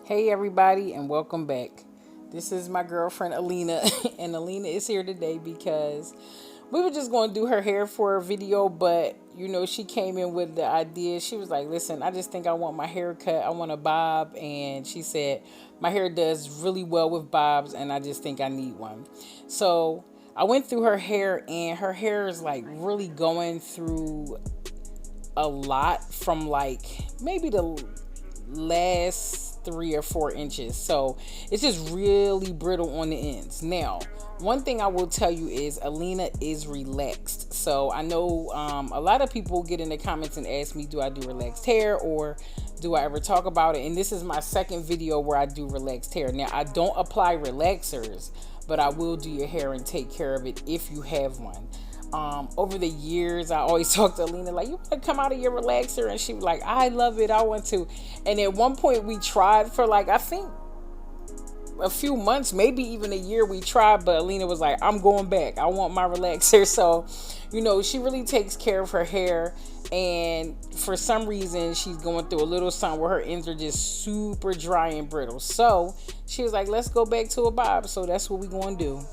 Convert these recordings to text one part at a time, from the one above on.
Hey everybody and welcome back. This is my girlfriend Alina and Alina is here today because we were just going to do her hair for a video, but she came in with the idea. She was like, "Listen, I just think I want my hair cut. I want a bob." And she said, "My hair does really well with bobs and I just think I need one." So, I went through her hair and her hair is like really going through a lot from like maybe the last 3 or 4 inches. So it's just really brittle on the ends. Now, one thing I will tell you is Alina is relaxed. So I know a lot of people get in the comments and ask me, do I do relaxed hair or do I ever talk about it? And this is my second video where I do relaxed hair. Now, I don't apply relaxers, but I will do your hair and take care of it if you have one. Over the years, I always talk to Alina like, "You want to come out of your relaxer?" And she was like, "I love it. I want to." And at one point we tried for like, I think a few months, maybe even a year we tried, but Alina was like, "I'm going back. I want my relaxer." So, she really takes care of her hair. And for some reason, she's going through a little something where her ends are just super dry and brittle. So she was like, "Let's go back to a bob." So that's what we're going to do.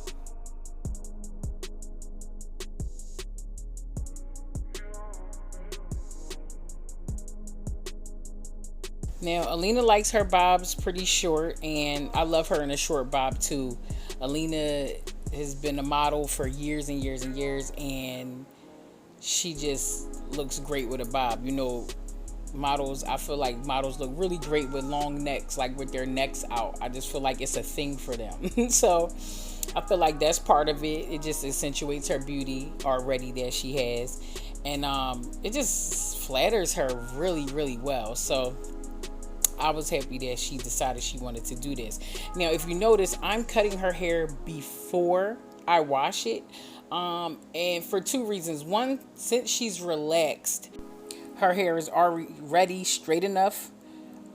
Now, Alina likes her bobs pretty short, and I love her in a short bob too. Alina has been a model for years and years and years, and she just looks great with a bob. Models, I feel like models look really great with long necks, like with their necks out. I just feel like it's a thing for them. So I feel like that's part of it. It just accentuates her beauty already that she has, and it just flatters her really, really well. So I was happy that she decided she wanted to do this. Now, if you notice, I'm cutting her hair before I wash it. And for two reasons. One, since she's relaxed, her hair is already straight enough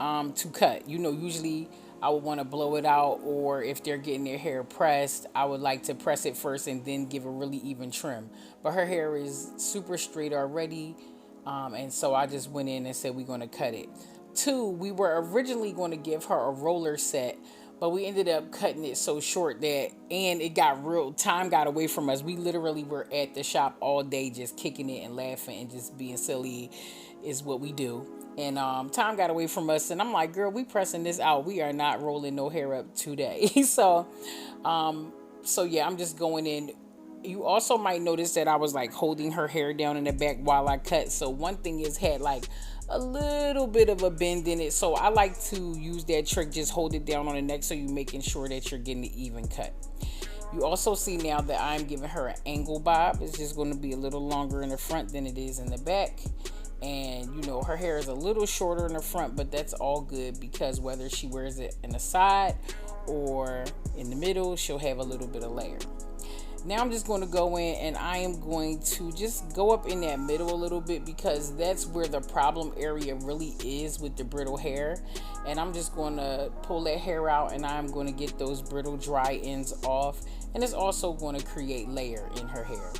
to cut. Usually I would want to blow it out, or if they're getting their hair pressed, I would like to press it first and then give a really even trim. But her hair is super straight already, and so I just went in and said we're going to cut it. Two, we were originally going to give her a roller set, but we ended up cutting it so short and it got real, time got away from us. We literally were at the shop all day just kicking it and laughing and just being silly is what we do. And time got away from us, and I'm like, "Girl, we pressing this out. We are not rolling no hair up today." So yeah, I'm just going in. You also might notice that I was like holding her hair down in the back while I cut. So one thing is had like a little bit of a bend in it. So I like to use that trick, just hold it down on the neck so you're making sure that you're getting the even cut. You also see now that I'm giving her an angle bob. It's just going to be a little longer in the front than it is in the back. And her hair is a little shorter in the front, but that's all good because whether she wears it in the side or in the middle, she'll have a little bit of layer. Now I'm just going to go in and I am going to just go up in that middle a little bit because that's where the problem area really is with the brittle hair. And I'm just going to pull that hair out and I'm going to get those brittle dry ends off. And it's also going to create layer in her hair.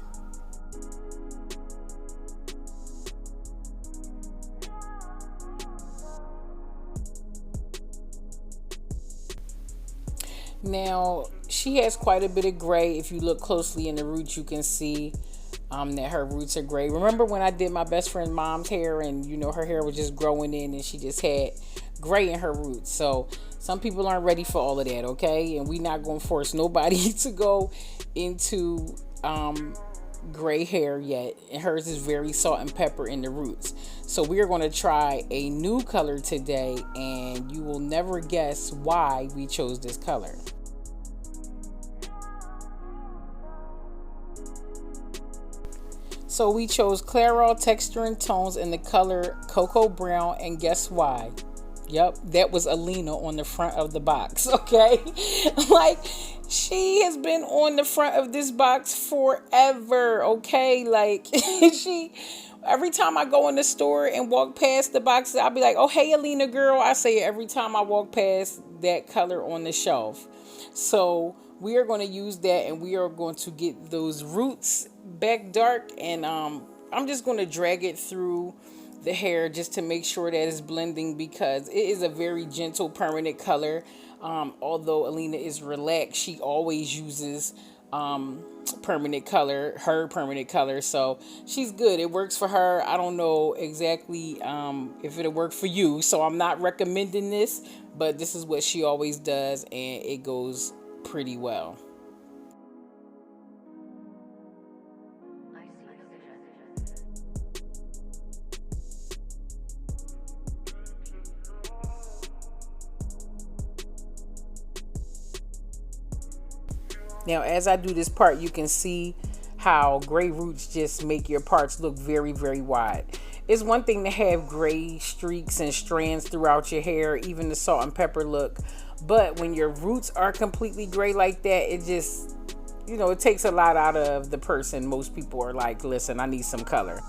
Now, she has quite a bit of gray. If you look closely in the roots, you can see that her roots are gray. Remember when I did my best friend's mom's hair and, her hair was just growing in and she just had gray in her roots. So some people aren't ready for all of that, okay? And we're not going to force nobody to go into gray hair yet, and hers is very salt and pepper in the roots. So we are going to try a new color today, and you will never guess why we chose this color. So we chose Clairol texture and tones in the color Cocoa Brown, and guess why? Yep, that was Alina on the front of the box, okay? Like, she has been on the front of this box forever, okay? Like, every time I go in the store and walk past the boxes, I'll be like, "Oh, hey, Alina girl." I say it every time I walk past that color on the shelf. So we are going to use that, and we are going to get those roots back dark, and I'm just going to drag it through the hair just to make sure that it's blending, because it is a very gentle permanent color. Although Alina is relaxed, she always uses permanent color, her permanent color. So she's good. It works for her. I don't know exactly if it'll work for you. So I'm not recommending this, but this is what she always does, and it goes pretty well. Now, as I do this part, you can see how gray roots just make your parts look very, very wide. It's one thing to have gray streaks and strands throughout your hair, even the salt and pepper look. But when your roots are completely gray like that, it just, it takes a lot out of the person. Most people are like, listen, I need some color.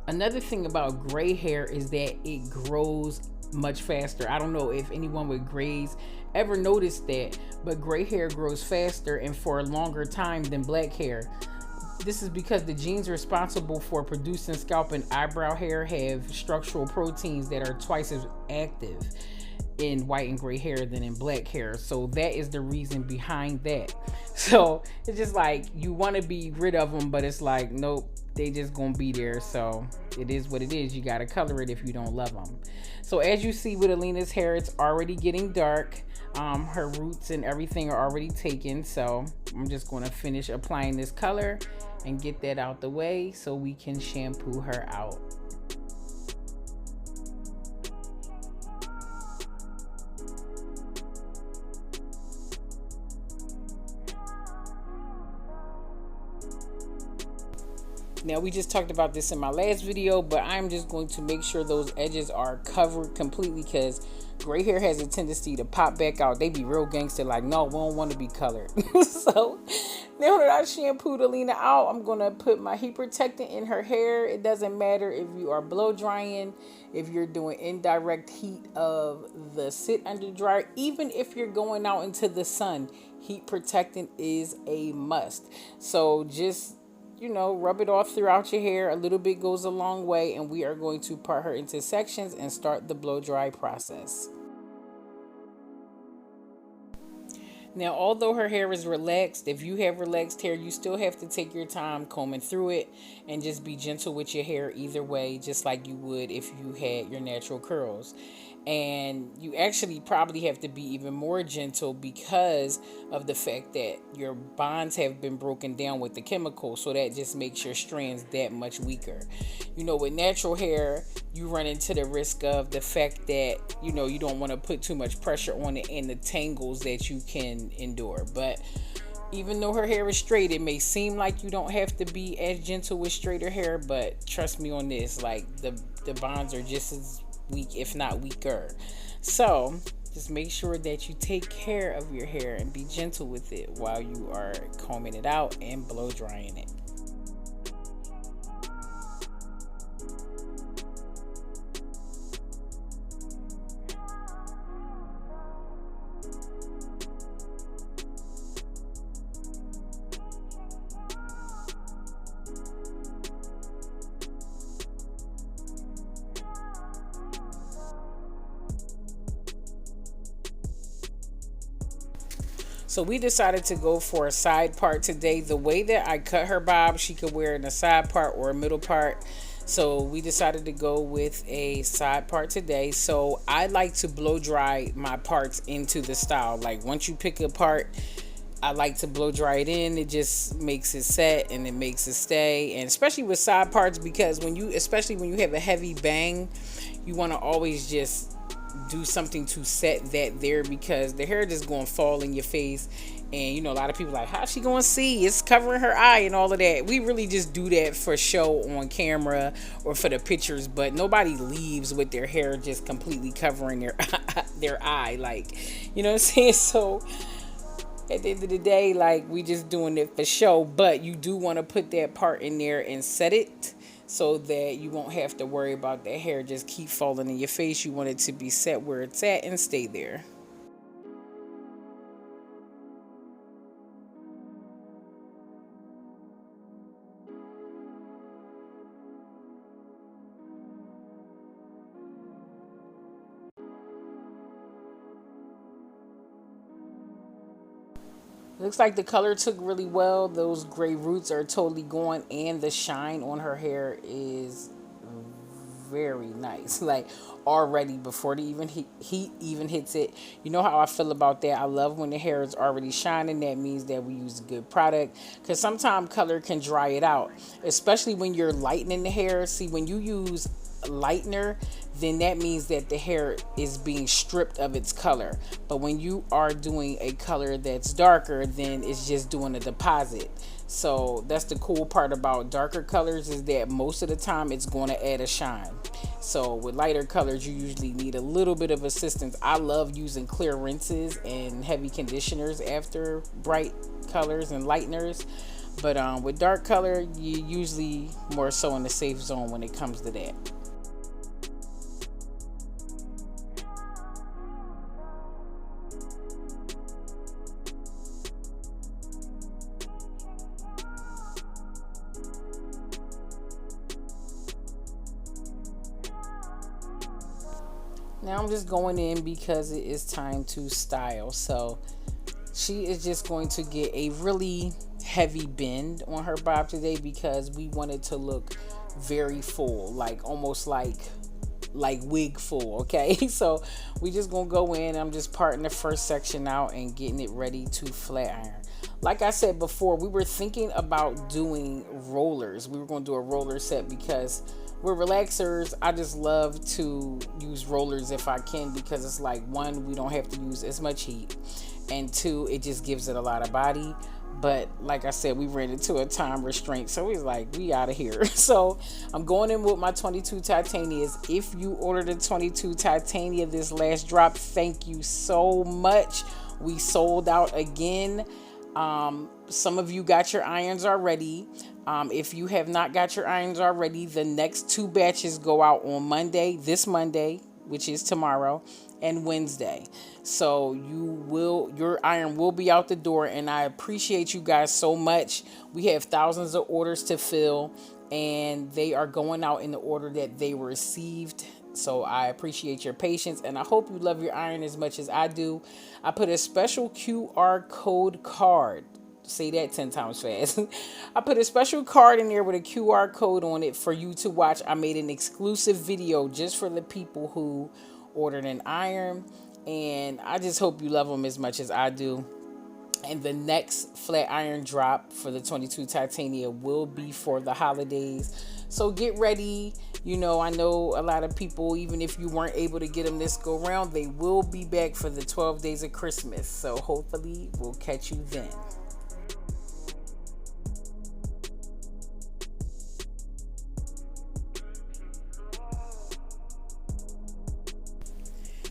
Another thing about gray hair is that it grows much faster. I don't know if anyone with grays ever noticed that, but gray hair grows faster and for a longer time than black hair. This is because the genes responsible for producing scalp and eyebrow hair have structural proteins that are twice as active in white and gray hair than in black hair. So that is the reason behind that. So it's just like you want to be rid of them, but it's like, nope, they just gonna be there. So it is what it is. You gotta color it if you don't love them. So as you see with Alina's hair, it's already getting dark. Her roots and everything are already taken. So I'm just gonna finish applying this color and get that out the way so we can shampoo her out. Now, we just talked about this in my last video, but I'm just going to make sure those edges are covered completely, because gray hair has a tendency to pop back out. They be real gangster, like, no, we don't want to be colored. So now that I shampooed Alina out, I'm going to put my heat protectant in her hair. It doesn't matter if you are blow drying, if you're doing indirect heat of the sit under dryer, even if you're going out into the sun, heat protectant is a must. So just rub it off throughout your hair. A little bit goes a long way, and we are going to part her into sections and start the blow dry process. Now, although her hair is relaxed, if you have relaxed hair, you still have to take your time combing through it and just be gentle with your hair either way, just like you would if you had your natural curls. And you actually probably have to be even more gentle because of the fact that your bonds have been broken down with the chemical, so that just makes your strands that much weaker. With natural hair, you run into the risk of the fact that you don't want to put too much pressure on it and the tangles that you can endure. But even though her hair is straight, it may seem like you don't have to be as gentle with straighter hair, but trust me on this, like the bonds are just as weak, if not weaker. So just make sure that you take care of your hair and be gentle with it while you are combing it out and blow drying it. So we decided to go for a side part today. The way that I cut her bob, she could wear it in a side part or a middle part. So we decided to go with a side part today. So I like to blow dry my parts into the style. Like once you pick a part, I like to blow dry it in. It just makes it set and it makes it stay. And especially with side parts, because especially when you have a heavy bang, you want to always just do something to set that there, because the hair just going to fall in your face. And a lot of people are like, how's she going to see? It's covering her eye and all of that. We really just do that for show on camera or for the pictures, but nobody leaves with their hair just completely covering their eye, like, what I'm saying? So at the end of the day, like, we just doing it for show. But you do want to put that part in there and set it so that you won't have to worry about the hair just keep falling in your face. You want it to be set where it's at and stay there. Looks like the color took really well. Those gray roots are totally gone, and the shine on her hair is very nice. Like already before the even heat even hits it. You know how I feel about that. I love when the hair is already shining. That means that we use a good product. Because sometimes color can dry it out, especially when you're lightening the hair. See, when you use lightener, then that means that the hair is being stripped of its color. But when you are doing a color that's darker, then it's just doing a deposit. So that's the cool part about darker colors, is that most of the time it's going to add a shine. So with lighter colors, you usually need a little bit of assistance. I love using clear rinses and heavy conditioners after bright colors and lighteners. But with dark color, you usually more so in the safe zone when it comes to that. Now I'm just going in because it is time to style. So she is just going to get a really heavy bend on her bob today because we want it to look very full, like almost like wig full. Okay. So we just gonna go in. I'm just parting the first section out and getting it ready to flat iron. Like I said before, we were thinking about doing rollers. We were going to do a roller set because we're relaxers. I just love to use rollers if I can, because it's like, one, we don't have to use as much heat, and two, it just gives it a lot of body. But like I said, we ran into a time restraint, so he's like, we out of here. So I'm going in with my 22 Titanias. If you ordered a 22 Titania this last drop, thank you so much. We sold out again. Some of you got your irons already. If you have not got your irons already, the next two batches go out on Monday, this Monday, which is tomorrow, and Wednesday. So your iron will be out the door, and I appreciate you guys so much. We have thousands of orders to fill, and they are going out in the order that they were received. So I appreciate your patience, and I hope you love your iron as much as I do. I put a special QR code card. Say that 10 times fast. I put a special card in there with a QR code on it for you to watch. I made an exclusive video just for the people who ordered an iron, and I just hope you love them as much as I do. And the next flat iron drop for the 22 Titania will be for the holidays. So get ready. You know, I know a lot of people, even if you weren't able to get them this go round, they will be back for the 12 days of Christmas. So hopefully we'll catch you then.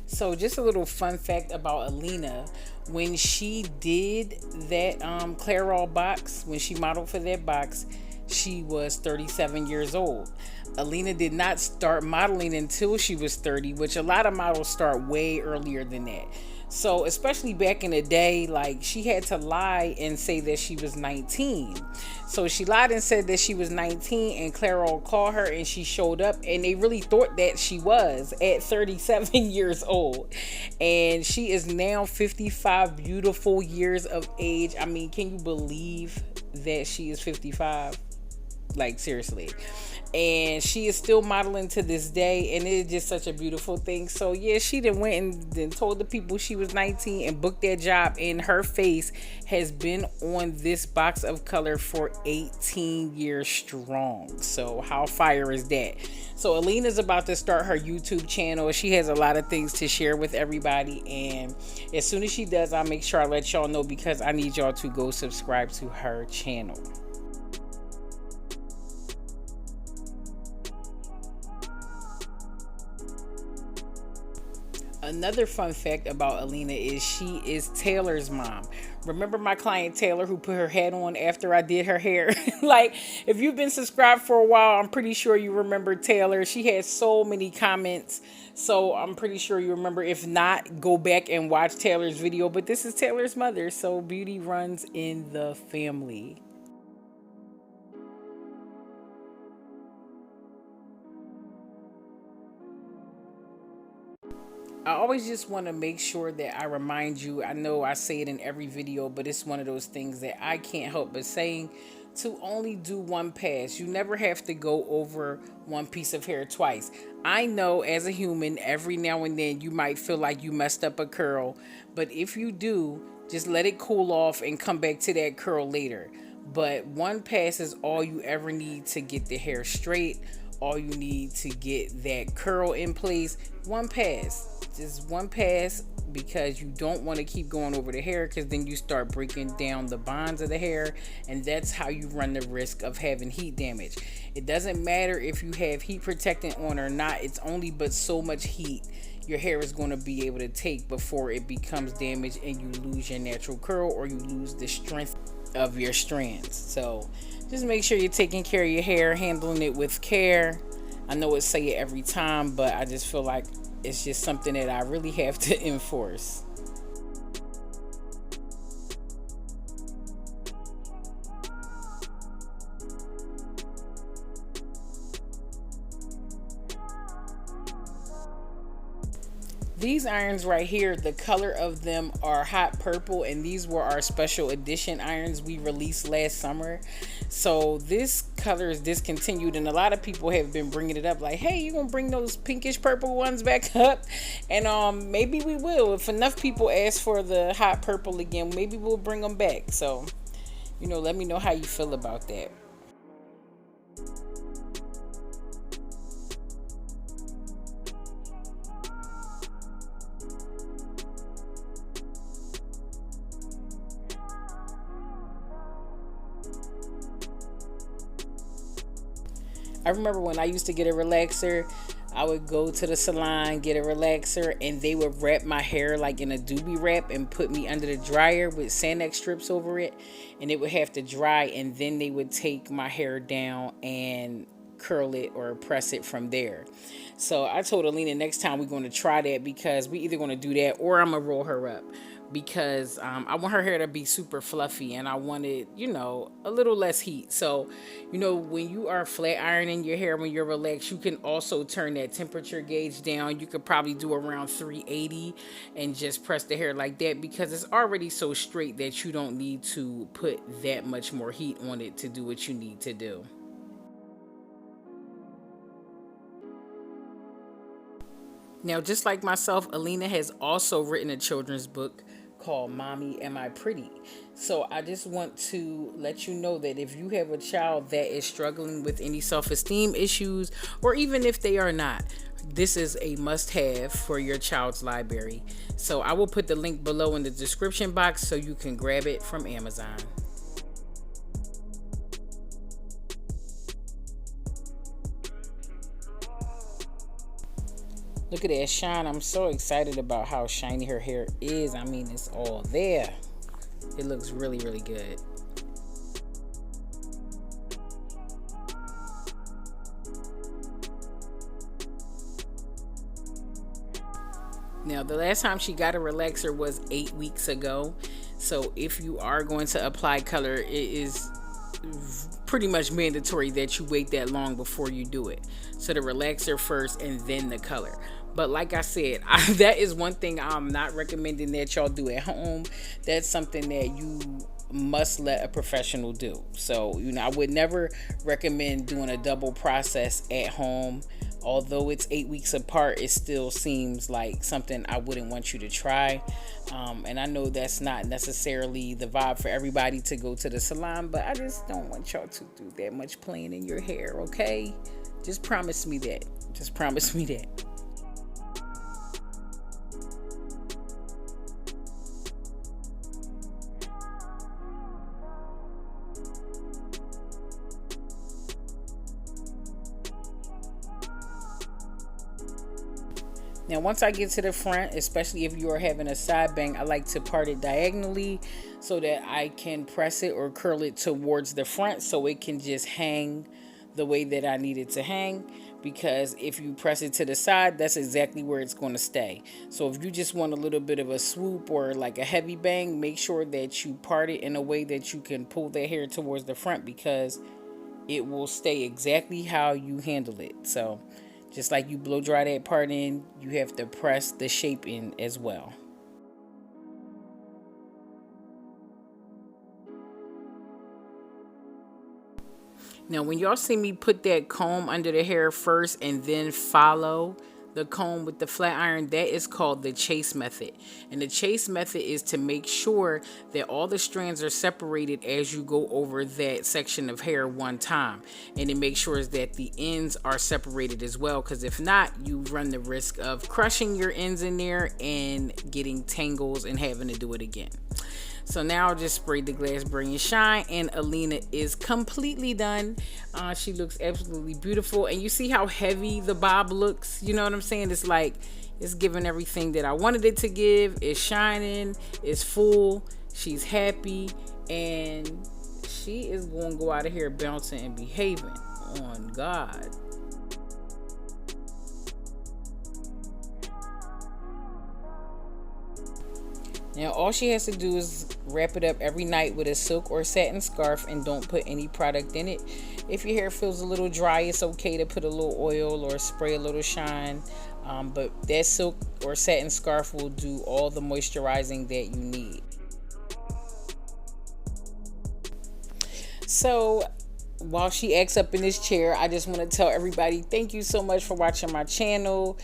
So just a little fun fact about Alina. When she did that Clairol box, when she modeled for that box, she was 37 years old. Alina did not start modeling until she was 30, which a lot of models start way earlier than that. So especially back in the day, like, she had to lie and say that she was 19. So she lied and said that she was 19, and Clairol called her and she showed up, and they really thought that she was at 37 years old. And she is now 55 beautiful years of age. I mean, can you believe that she is 55? Like, seriously. And she is still modeling to this day, and it is just such a beautiful thing. So yeah, she then went and then told the people she was 19 and booked that job, and her face has been on this box of color for 18 years strong. So how fire is that? So Alina's about to start her YouTube channel. She has a lot of things to share with everybody, and as soon as she does, I'll make sure I let y'all know, because I need y'all to go subscribe to her channel. Another fun fact about Alina is she is Taylor's mom. Remember my client Taylor, who put her hat on after I did her hair? Like, if you've been subscribed for a while, I'm pretty sure you remember Taylor. She had so many comments, so I'm pretty sure you remember. If not, go back and watch Taylor's video. But this is Taylor's mother, so beauty runs in the family. I always just want to make sure that I remind you. I know I say it in every video, but it's one of those things that I can't help but saying, to only do one pass. You never have to go over one piece of hair twice. I know as a human, every now and then you might feel like you messed up a curl, but if you do, just let it cool off and come back to that curl later. But one pass is all you ever need to get the hair straight, all you need to get that curl in place. One pass. Just one pass, because you don't want to keep going over the hair, because then you start breaking down the bonds of the hair, and that's how you run the risk of having heat damage. It doesn't matter if you have heat protectant on or not. It's only but so much heat your hair is going to be able to take before it becomes damaged and you lose your natural curl, or you lose the strength of your strands. So just make sure you're taking care of your hair, handling it with care. I know I say it every time, but I just feel like it's just something that I really have to enforce. These irons right here, the color of them are hot purple, and these were our special edition irons we released last summer. So this color is discontinued, and a lot of people have been bringing it up like, hey, you gonna bring those pinkish purple ones back up? And maybe we will. If enough people ask for the hot purple again, maybe we'll bring them back. So, let me know how you feel about that. I remember when I used to get a relaxer, I would go to the salon, get a relaxer, and they would wrap my hair like in a doobie wrap and put me under the dryer with Sanex strips over it, and it would have to dry, and then they would take my hair down and curl it or press it from there. So I told Alina next time we're going to try that, because we either going to do that or I'm going to roll her up, because I want her hair to be super fluffy, and I wanted, a little less heat. So, when you are flat ironing your hair when you're relaxed, you can also turn that temperature gauge down. You could probably do around 380 and just press the hair like that, because it's already so straight that you don't need to put that much more heat on it to do what you need to do. Now, just like myself, Alina has also written a children's book called Mommy, Am I Pretty? So I just want to let you know that if you have a child that is struggling with any self-esteem issues, or even if they are not, this is a must-have for your child's library. So I will put the link below in the description box so you can grab it from Amazon. Look at that shine. I'm so excited about how shiny her hair is. I mean, it's all there. It looks really, really good. Now, the last time she got a relaxer was 8 weeks ago. So if you are going to apply color, it is pretty much mandatory that you wait that long before you do it. So the relaxer first and then the color. But like I said, that is one thing I'm not recommending that y'all do at home. That's something that you must let a professional do. So, I would never recommend doing a double process at home. Although it's 8 weeks apart, it still seems like something I wouldn't want you to try. And I know that's not necessarily the vibe for everybody to go to the salon, but I just don't want y'all to do that much playing in your hair, okay? Just promise me that. Just promise me that. Now, once I get to the front, especially if you are having a side bang, I like to part it diagonally so that I can press it or curl it towards the front so it can just hang the way that I need it to hang. Because if you press it to the side, that's exactly where it's going to stay. So if you just want a little bit of a swoop or like a heavy bang, make sure that you part it in a way that you can pull that hair towards the front, because it will stay exactly how you handle it. So Just like you blow dry that part in, you have to press the shape in as well. Now, when y'all see me put that comb under the hair first and then follow the comb with the flat iron, that is called the chase method. And the chase method is to make sure that all the strands are separated as you go over that section of hair one time. And it makes sure that the ends are separated as well, because if not, you run the risk of crushing your ends in there and getting tangles and having to do it again. So now I'll just spray the glass brilliant shine, and Alina is completely done. She looks absolutely beautiful, and you see how heavy the bob looks. You know what I'm saying? It's like it's giving everything that I wanted it to give. It's shining, it's full, she's happy, and she is going to go out of here bouncing and behaving on God. Now all she has to do is wrap it up every night with a silk or satin scarf and don't put any product in it. If your hair feels a little dry, it's okay to put a little oil or spray a little shine. But that silk or satin scarf will do all the moisturizing that you need. So while she acts up in this chair, I just want to tell everybody thank you so much for watching my channel.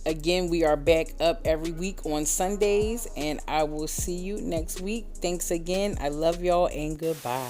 Again, we are back up every week on Sundays, and I will see you next week. Thanks again. I love y'all, and goodbye.